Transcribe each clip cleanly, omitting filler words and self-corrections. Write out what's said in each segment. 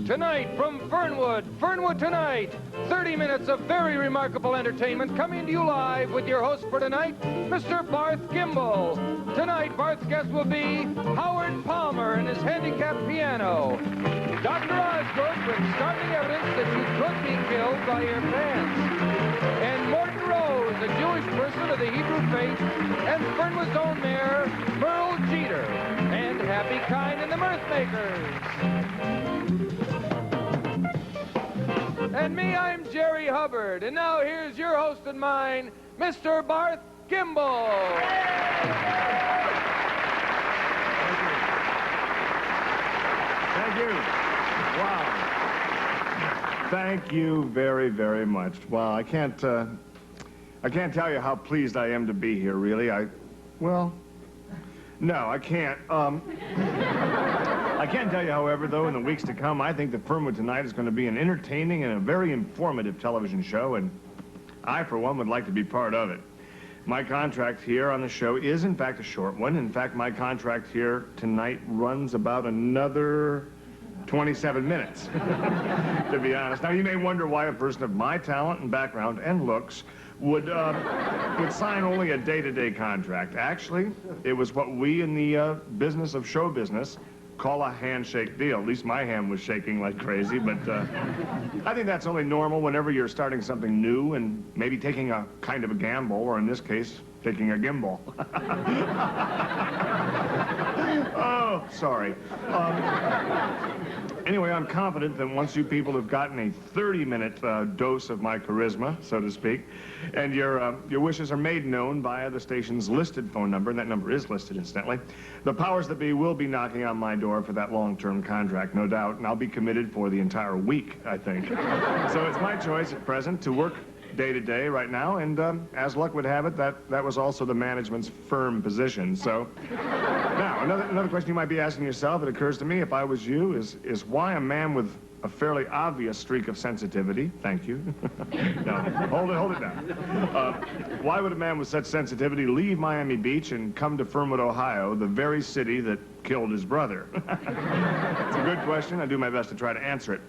Tonight from Fernwood, Fernwood Tonight, 30 minutes of very remarkable entertainment coming to you live with your host for tonight, Mr. Barth Gimble. Tonight, Barth's guest will be Howard Palmer and his handicap piano. Dr. Osgood brings startling evidence that you could be killed by your pants. And Morton Rose, a Jewish person of the Hebrew faith, and Fernwood's own mayor, Merle Jeeter, and Happy Kind and the Mirthmakers. And me, I'm Jerry Hubbard. And now here's your host and mine, Mr. Barth Gimble. Thank you. Wow. Thank you very, very much. Well, I can't tell you how pleased I am to be here, really. Well, no, I can't. I can tell you, however, though, in the weeks to come, I think that Fernwood Tonight is going to be an entertaining and a very informative television show, and I, for one, would like to be part of it. My contract here on the show is, in fact, a short one. In fact, my contract here tonight runs about another 27 minutes, to be honest. Now, you may wonder why a person of my talent and background and looks would sign only a day-to-day contract. Actually, it was what we in the business of show business call a handshake deal. At least my hand was shaking like crazy, but I think that's only normal whenever you're starting something new and maybe taking a kind of a gamble, or in this case, taking a gimble. Oh, sorry. Anyway, I'm confident that once you people have gotten a 30-minute dose of my charisma, so to speak, and your wishes are made known via the station's listed phone number, and that number is listed, incidentally, the powers that be will be knocking on my door for that long-term contract, no doubt, and I'll be committed for the entire week, I think. So it's my choice at present to work day-to-day right now, and as luck would have it, that was also the management's firm position. So now, another question you might be asking yourself, it occurs to me, if I was you, is why a man with a fairly obvious streak of sensitivity, thank you. No, hold it down. Why would a man with such sensitivity leave Miami Beach and come to Fernwood, Ohio, the very city that killed his brother? It's a good question. I do my best to try to answer it.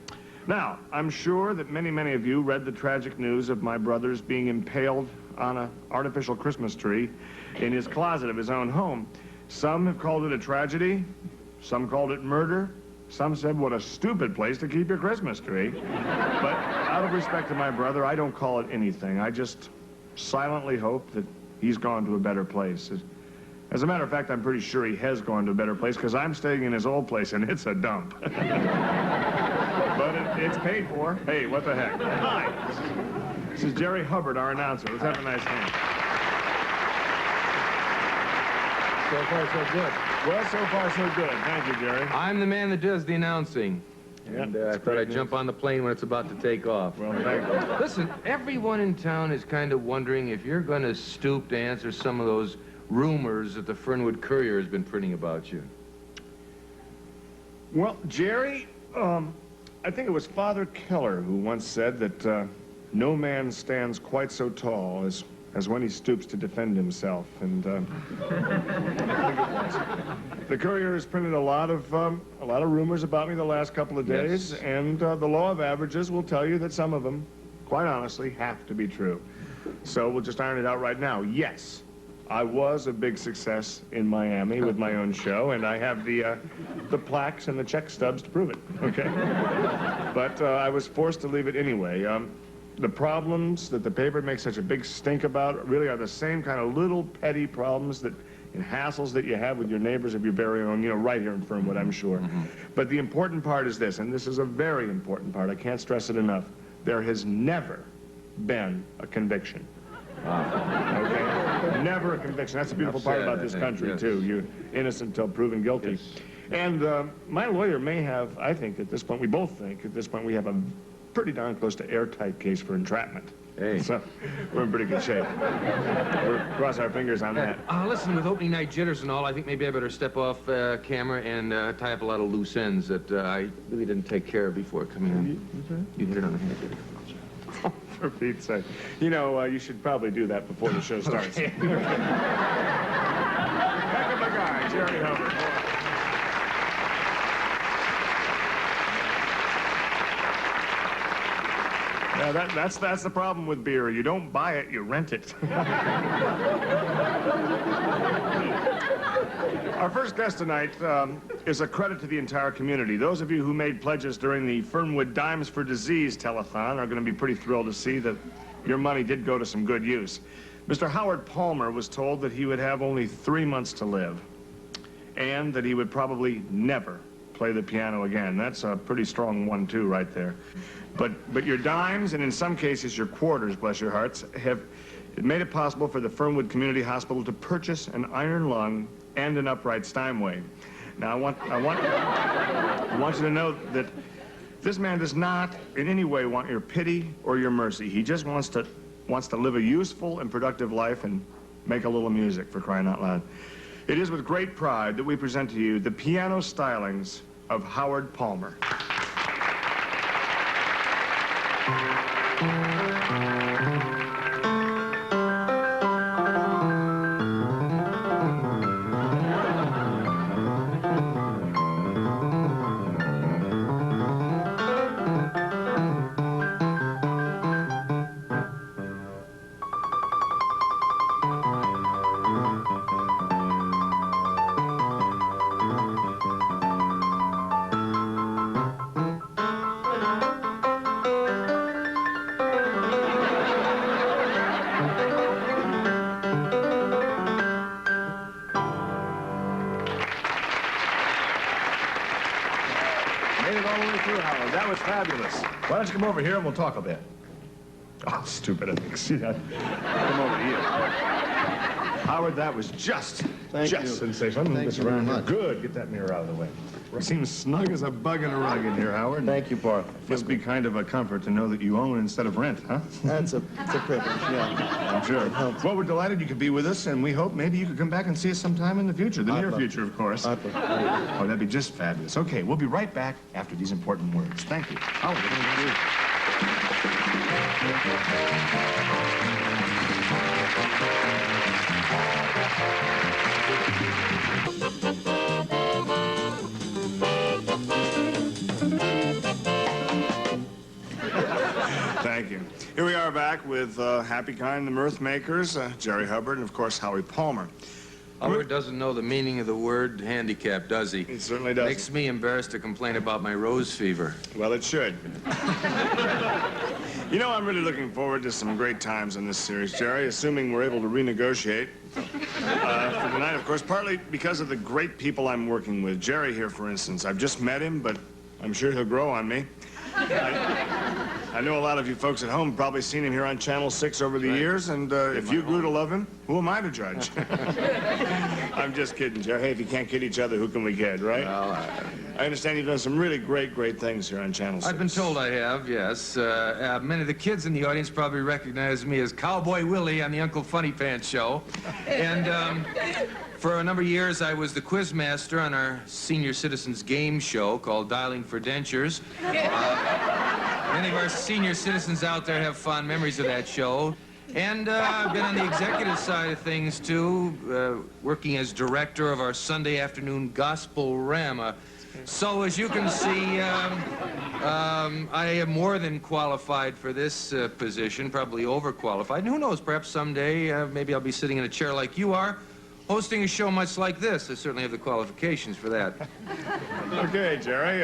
Now, I'm sure that many of you read the tragic news of my brother's being impaled on an artificial Christmas tree in his closet of his own home. Some have called it a tragedy, some called it murder, some said what a stupid place to keep your Christmas tree. But out of respect to my brother, I don't call it anything. I just silently hope that he's gone to a better place. As a matter of fact, I'm pretty sure he has gone to a better place, because I'm staying in his old place, and it's a dump. But it's paid for. Hey, what the heck? Hi. This is Jerry Hubbard, our announcer. Let's have a nice hand. So far, so good. Well, so far, so good. Thank you, Jerry. I'm the man that does the announcing. And I thought I'd jump on the plane when it's about to take off. Well, thank you. Listen, everyone in town is kind of wondering if you're going to stoop to answer some of those rumors that the Fernwood Courier has been printing about you. Well, Jerry, I think it was Father Keller who once said that no man stands quite so tall as when he stoops to defend himself. And I think it was. The Courier has printed a lot of rumors about me the last couple of days, yes. And the law of averages will tell you that some of them, quite honestly, have to be true. So we'll just iron it out right now. Yes, I was a big success in Miami with my own show, and I have the plaques and the check stubs to prove it, okay? But I was forced to leave it anyway. The problems that the paper makes such a big stink about really are the same kind of little petty problems and hassles that you have with your neighbors of your very own, you know, right here in Fernwood, I'm sure. Mm-hmm. But the important part is this, and this is a very important part, I can't stress it enough. There has never been a conviction. Wow. Okay? Never a conviction. That's the beautiful part about this country, yes. Too. You're innocent until proven guilty. Yes. And my lawyer may have, I think at this point, we both think at this point we have a pretty darn close to airtight case for entrapment. Hey. So we're in pretty good shape. We'll cross our fingers on that. Listen, with opening night jitters and all, I think maybe I better step off camera and tie up a lot of loose ends that I really didn't take care of before coming in. You hit it on the head. Oh, for Pete's sake. You know, you should probably do that before the show starts. Okay. Heck of a guy, Jerry Hubbard. Yeah, that's the problem with beer. You don't buy it, you rent it. Our first guest tonight is a credit to the entire community. Those of you who made pledges during the Fernwood Dimes for Disease telethon are going to be pretty thrilled to see that your money did go to some good use. Mr. Howard Palmer was told that he would have only 3 months to live and that he would probably never play the piano again. That's a pretty strong 1-2 right there. But your dimes, and in some cases your quarters, bless your hearts, have made it possible for the Fernwood Community Hospital to purchase an iron lung and an upright Steinway. Now, I want you to know that this man does not in any way want your pity or your mercy. He just wants to live a useful and productive life and make a little music, for crying out loud. It is with great pride that we present to you the piano stylings of Howard Palmer. That was fabulous. Why don't you come over here and we'll talk a bit? Oh, stupid. I think. See that? Come over here. Howard, that was just sensational. Let me move this around here. Good. Get that mirror out of the way. It seems snug as a bug in a rug in here, Howard. Thank you, Barth. Must be kind of a comfort to know that you own instead of rent, huh? It's a privilege, yeah. I'm sure. Well, we're delighted you could be with us, and we hope maybe you could come back and see us sometime in the future, the near future, of course. Oh, that'd be just fabulous. Okay, we'll be right back after these important words. Thank you. Howard, what are you Thank you. Here we are back with Happy Kind, the Mirth Makers, Jerry Hubbard, and of course, Howie Palmer. Howard doesn't know the meaning of the word handicap, does he? He certainly does. Makes me embarrassed to complain about my rose fever. Well, it should. You know, I'm really looking forward to some great times in this series, Jerry, assuming we're able to renegotiate. For tonight, of course, partly because of the great people I'm working with. Jerry here, for instance. I've just met him, but I'm sure he'll grow on me. I know a lot of you folks at home probably seen him here on Channel 6 over the years, and if you grew to love him, who am I to judge? I'm just kidding, Jerry. Hey, if you can't kid each other, who can we kid, right? Well, I understand you've done some really great things here on Channel 6. I've been told I have, yes. Many of the kids in the audience probably recognize me as Cowboy Willie on the Uncle Funny Pants show. And for a number of years, I was the quiz master on our senior citizens game show called Dialing for Dentures. Many of our senior citizens out there have fond memories of that show. And I've been on the executive side of things, too, working as director of our Sunday afternoon Gospel-rama. So, as you can see, I am more than qualified for this position, probably overqualified. And who knows, perhaps someday, maybe I'll be sitting in a chair like you are, hosting a show much like this. I certainly have the qualifications for that. Okay, Jerry.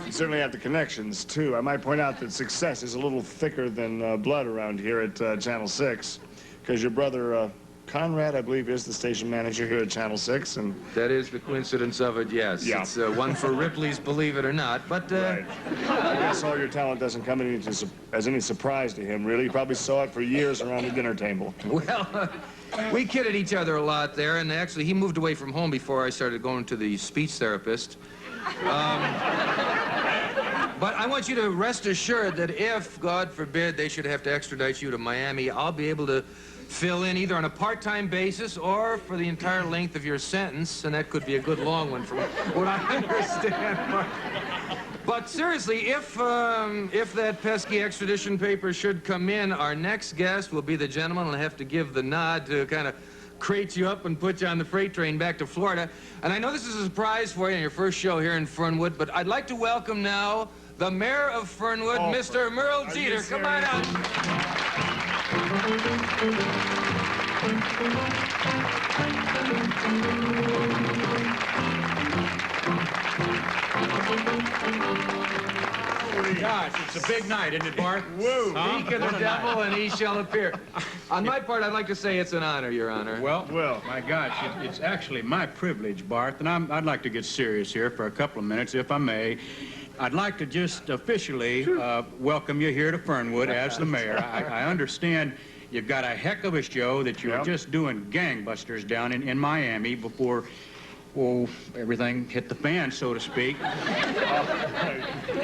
You certainly have the connections, too. I might point out that success is a little thicker than blood around here at Channel 6, because your brother, Conrad, I believe, is the station manager here at Channel 6, and... That is the coincidence of it, yes. Yeah. It's one for Ripley's Believe It or Not, but... Right. I guess all your talent doesn't come as any surprise to him, really. He probably saw it for years around the dinner table. Well, we kidded each other a lot there, and actually, he moved away from home before I started going to the speech therapist. But I want you to rest assured that if, God forbid, they should have to extradite you to Miami, I'll be able to fill in either on a part-time basis or for the entire length of your sentence, and that could be a good long one from what I understand, Mark. But seriously, if that pesky extradition paper should come in, our next guest will be the gentleman who'll have to give the nod to kind of crate you up and put you on the freight train back to Florida. And I know this is a surprise for you on your first show here in Fernwood, but I'd like to welcome now the mayor of Fernwood, Mr. Merle Jeeter. Come on out. Gosh, it's a big night, isn't it, Barth? Woo! Speak of the devil and he shall appear. On my part, I'd like to say it's an honor, Your Honor. Well, Well. my gosh, it's actually my privilege, Barth, and I'd like to get serious here for a couple of minutes, if I may. I'd like to just officially welcome you here to Fernwood as the mayor. I understand you've got a heck of a show that you were just doing gangbusters down in Miami before, well, everything hit the fan, so to speak.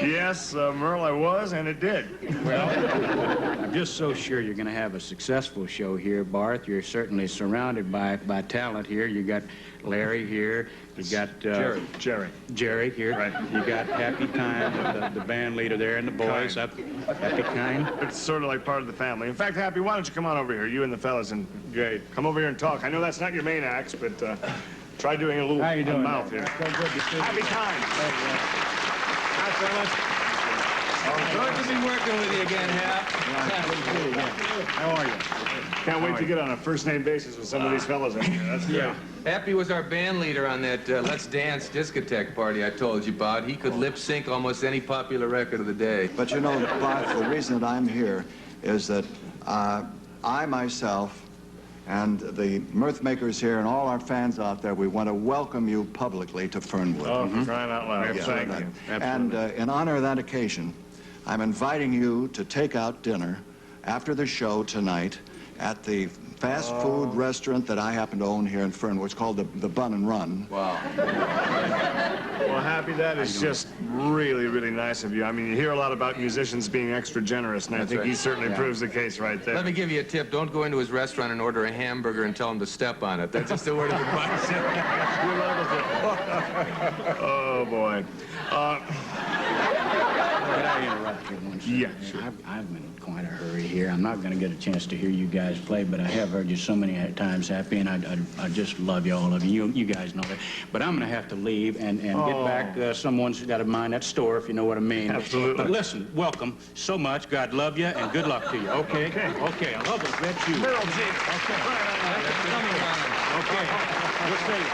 Yes, Merle, I was, and it did. Well, I'm just so sure you're going to have a successful show here, Barth. You're certainly surrounded by talent here. You got Larry here. You got Jerry here. Right. You got Happy Time, the band leader there, and the boys. Happy Kind. It's sort of like part of the family. In fact, Happy, why don't you come on over here, you and the fellas, and come over here and talk. I know that's not your main acts, but try doing a little How you doing, mouth here. So good to see you. Happy Time. Hi, fellas. Good to be working with you again, Hap. How are you? Can't wait to get on a first-name basis with some of these fellas in here. That's great. Happy was our band leader on that Let's Dance discotheque party I told you about. He could lip sync almost any popular record of the day. But you know, Barth, the reason that I'm here is that I myself and the mirth makers here and all our fans out there, we want to welcome you publicly to Fernwood. Oh, for crying out loud. Yeah, Thank you. And in honor of that occasion, I'm inviting you to take out dinner after the show tonight at the fast food restaurant that I happen to own here in Fernwood. It's called the Bun and Run. Wow. Well, Happy, that is just really, really nice of you. I mean, you hear a lot about musicians being extra generous, and I think he certainly proves the case right there. Let me give you a tip. Don't go into his restaurant and order a hamburger and tell him to step on it. That's just a word of advice. Oh, boy. Could I interrupt you one second? Yeah, sure. I'm in quite a hurry here. I'm not going to get a chance to hear you guys play, but I have heard you so many times, Happy, and I just love you, all of you. You guys know that. But I'm going to have to leave and get back. Someone's got to mind that store, if you know what I mean. Absolutely. But listen, welcome so much. God love you, and good luck to you. Okay? Okay. I love it. That's you. Merle Jeeter. Okay. Okay. We'll see you.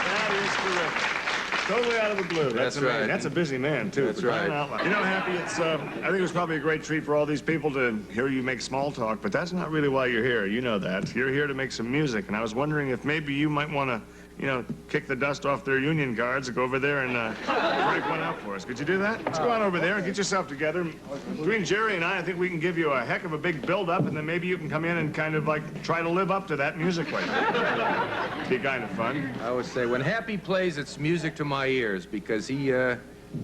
That is terrific. Totally out of the blue. That's amazing. right. That's a busy man, too. That's for crying right. out loud. You know, Happy, it's, I think it was probably a great treat for all these people to hear you make small talk, but that's not really why you're here. You know that. You're here to make some music, and I was wondering if maybe you might want to, you know, kick the dust off their union guards and go over there and break one out for us. Could you do that? Let's go on over there and get yourself together. Between Jerry and I think we can give you a heck of a big build-up, and then maybe you can come in and kind of, like, try to live up to that musically. Be kind of fun. I always say, when Happy plays, it's music to my ears because he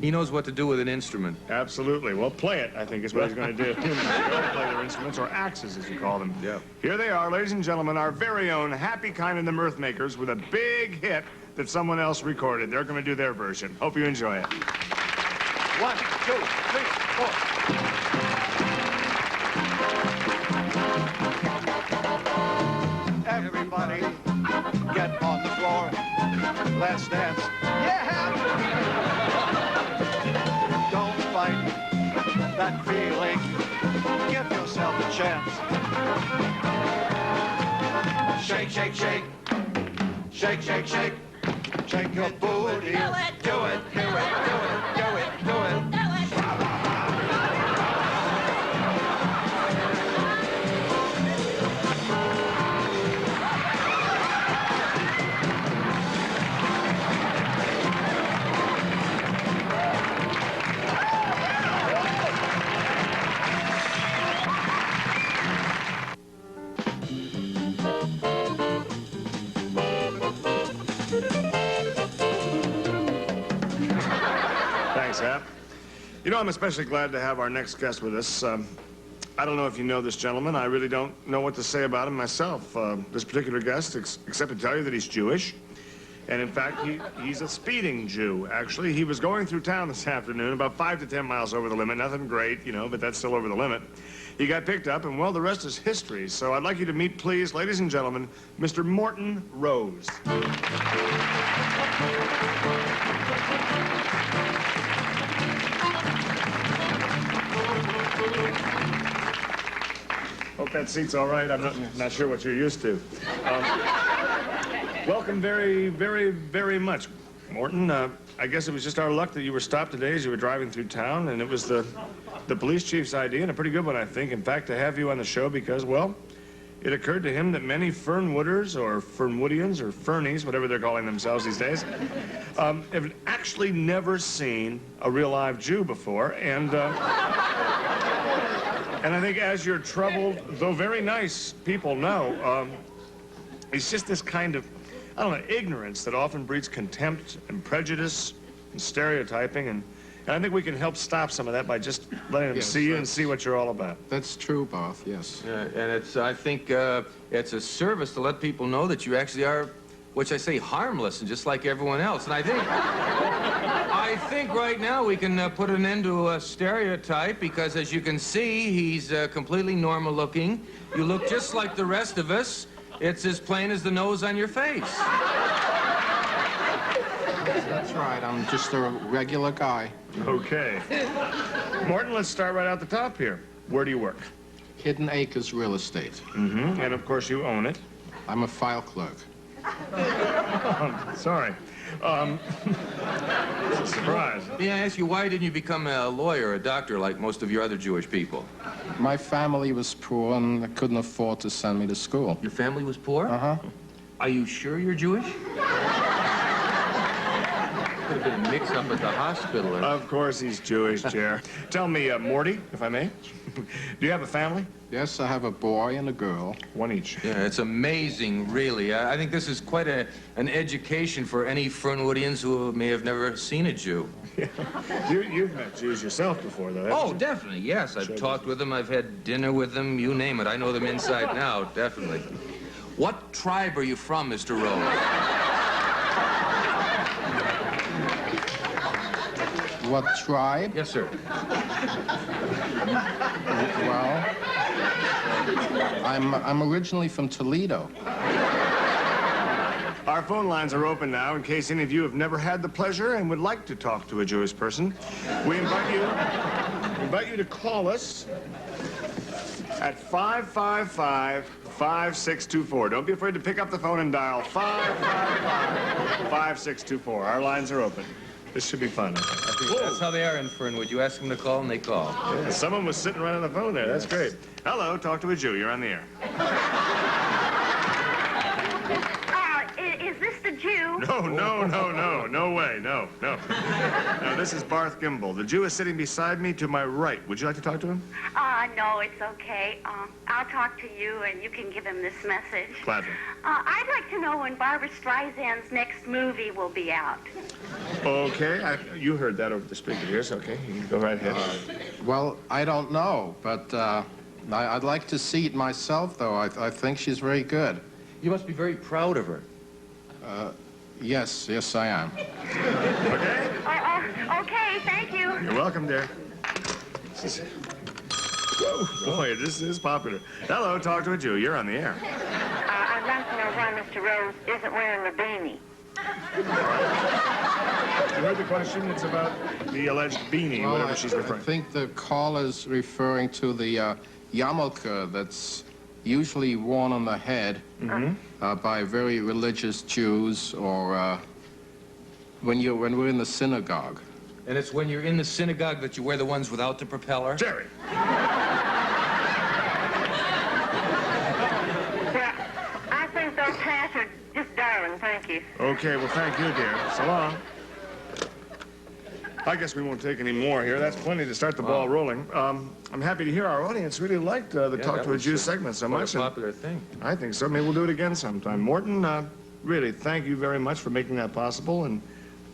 knows what to do with an instrument. Absolutely. Well, play it, I think, is what he's going to do. Play their instruments, or axes, as you call them. Yeah. Here they are, ladies and gentlemen, our very own Happy Kind and the Mirth Makers with a big hit that someone else recorded. They're going to do their version. Hope you enjoy it. 1, 2, 3, 4. Everybody, get on the floor. Let's dance. Yeah! Don't fight that feeling. Give yourself a chance. Shake, shake, shake. Shake, shake, shake. Shake your booty. Do it. Do it, do it, do it, do it, do it. Thanks, Hap. You know, I'm especially glad to have our next guest with us. I don't know if you know this gentleman. I really don't know what to say about him myself. This particular guest, except to tell you that he's Jewish. And in fact, he's a speeding Jew, actually. He was going through town this afternoon, about 5 to 10 miles over the limit. Nothing great, you know, but that's still over the limit. He got picked up, and, well, the rest is history. So I'd like you to meet, please, ladies and gentlemen, Mr. Morton Rose. Hope that seat's all right. I'm not sure what you're used to. Welcome very, very, very much, Morton. I guess it was just our luck that you were stopped today as you were driving through town, and it was the police chief's idea, and a pretty good one, I think, in fact, to have you on the show because, well, it occurred to him that many Fernwooders or Fernwoodians or Fernies, whatever they're calling themselves these days, have actually never seen a real live Jew before, and I think as your troubled, though very nice people know, it's just this kind of, I don't know, ignorance that often breeds contempt and prejudice and stereotyping, and I think we can help stop some of that by just letting them see you and see what you're all about. That's true, Barth, yes. And I think it's a service to let people know that you actually are, which I say, harmless and just like everyone else. And I think right now we can put an end to a stereotype because, as you can see, he's completely normal looking. You look just like the rest of us. It's as plain as the nose on your face. That's right. I'm just a regular guy. Okay. Morton, let's start right out the top here. Where do you work? Hidden Acres Real Estate. Mm-hmm. And, of course, you own it. I'm a file clerk. Sorry. It's a surprise. May I ask you, why didn't you become a lawyer or a doctor like most of your other Jewish people? My family was poor and they couldn't afford to send me to school. Your family was poor? Uh-huh. Are you sure you're Jewish? Could have been a mix-up at the hospital. Of course he's Jewish, Jer. Tell me, Morty, if I may, do you have a family? Yes, I have a boy and a girl. One each. Yeah, it's amazing, really. I think this is quite an education for any Fernwoodians who may have never seen a Jew. Yeah. You've met Jews yourself before, though, haven't Oh, you? definitely, yes. I've talked with them. I've had dinner with them. You name it. I know them inside and out, definitely. What tribe are you from, Mr. Rose? What tribe? Yes, sir. Well, I'm originally from Toledo. Our phone lines are open now in case any of you have never had the pleasure and would like to talk to a Jewish person. We invite you to call us at 555-5624. Don't be afraid to pick up the phone and dial 555-5624. Our lines are open. This should be fun. I think that's how they are in Fernwood. You ask them to call, and they call. Yeah, someone was sitting right on the phone there. That's great. Hello, talk to a Jew. You're on the air. Is this the Jew? No way. No, this is Barth Gimble. The Jew is sitting beside me to my right. Would you like to talk to him? No, it's okay. I'll talk to you, and you can give him this message. Gladly. I'd like to know when Barbra Streisand's next movie will be out. Okay, you heard that over the speaker here, so okay, you can go right ahead. Well, I don't know, but I'd like to see it myself, though. I think she's very good. You must be very proud of her. Yes, I am. Okay? Okay, thank you. You're welcome, dear. Whoa, boy, this is popular. Hello, talk to a Jew. You're on the air. I'd like to know why Mr. Rose isn't wearing a beanie. You heard the question? It's about the alleged beanie, Well, whatever she's I referring to. think the caller's referring to the yarmulke that's usually worn on the head by very religious Jews or when we're in the synagogue. And it's when you're in the synagogue that you wear the ones without the propeller? Jerry. I think those hats are just darling, thank you. Okay, well, thank you, dear. So long. I guess we won't take any more here. That's plenty to start the ball rolling. I'm happy to hear our audience really liked the Talk to a Jew segment so much. A popular thing. I think so. Maybe we'll do it again sometime. Morton, really, thank you very much for making that possible and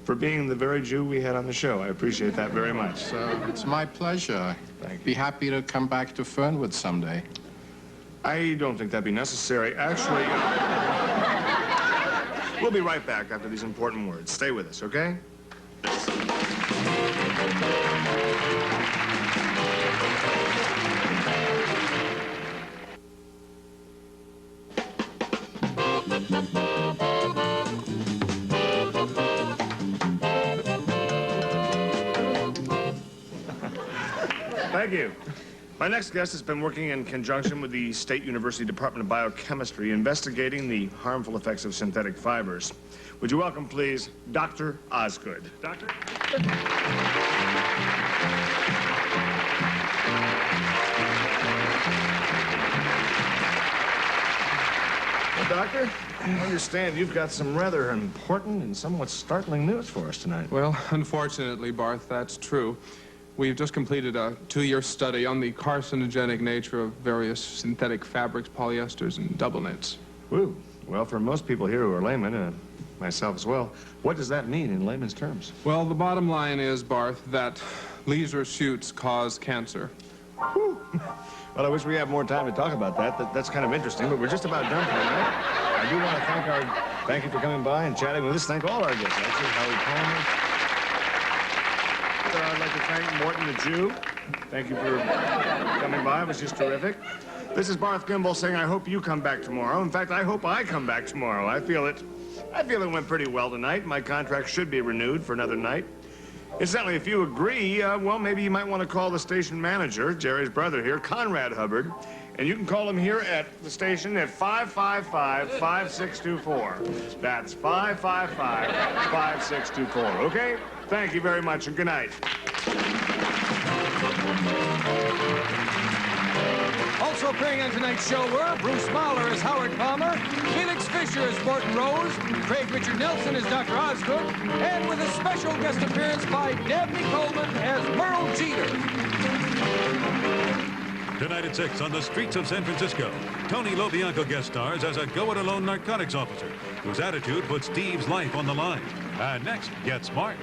for being the very Jew we had on the show. I appreciate that very much. So it's my pleasure. Thank you. Be happy to come back to Fernwood someday. I don't think that'd be necessary. Actually, we'll be right back after these important words. Stay with us, okay? Thank you. My next guest has been working in conjunction with the State University Department of Biochemistry investigating the harmful effects of synthetic fibers. Would you welcome, please, Dr. Osgood. Doctor? Well, Doctor, I understand you've got some rather important and somewhat startling news for us tonight. Well, unfortunately, Barth, that's true. We've just completed a 2-year study on the carcinogenic nature of various synthetic fabrics, polyesters, and double knits. Woo. Well, for most people here who are laymen, myself as well, what does that mean in layman's terms? Well, the bottom line is, Barth, that leisure shoots cause cancer. Whew. Well, I wish we had more time to talk about that. That's kind of interesting, but we're just about done for tonight. I do want to thank you for coming by and chatting with us. Thank all our guests, actually. Howard Coleman. I'd like to thank Morton the Jew. Thank you for coming by. It was just terrific. This is Barth Gimble saying I hope you come back tomorrow. In fact, I hope I come back tomorrow. I feel it went pretty well tonight. My contract should be renewed for another night. Incidentally, if you agree, well, maybe you might want to call the station manager, Jerry's brother here, Conrad Hubbard, and you can call him here at the station at 555-5624. That's 555-5624, okay? Thank you very much, and good night. Also appearing on tonight's show were Bruce Mahler as Howard Palmer, Felix Fisher as Morton Rose, Craig Richard Nelson as Dr. Osgood, and with a special guest appearance by Dabney Coleman as Merle Jeeter. Tonight at 6 on the streets of San Francisco, Tony Lobianco guest stars as a go-it-alone narcotics officer whose attitude puts Steve's life on the line. And next, Get Smart.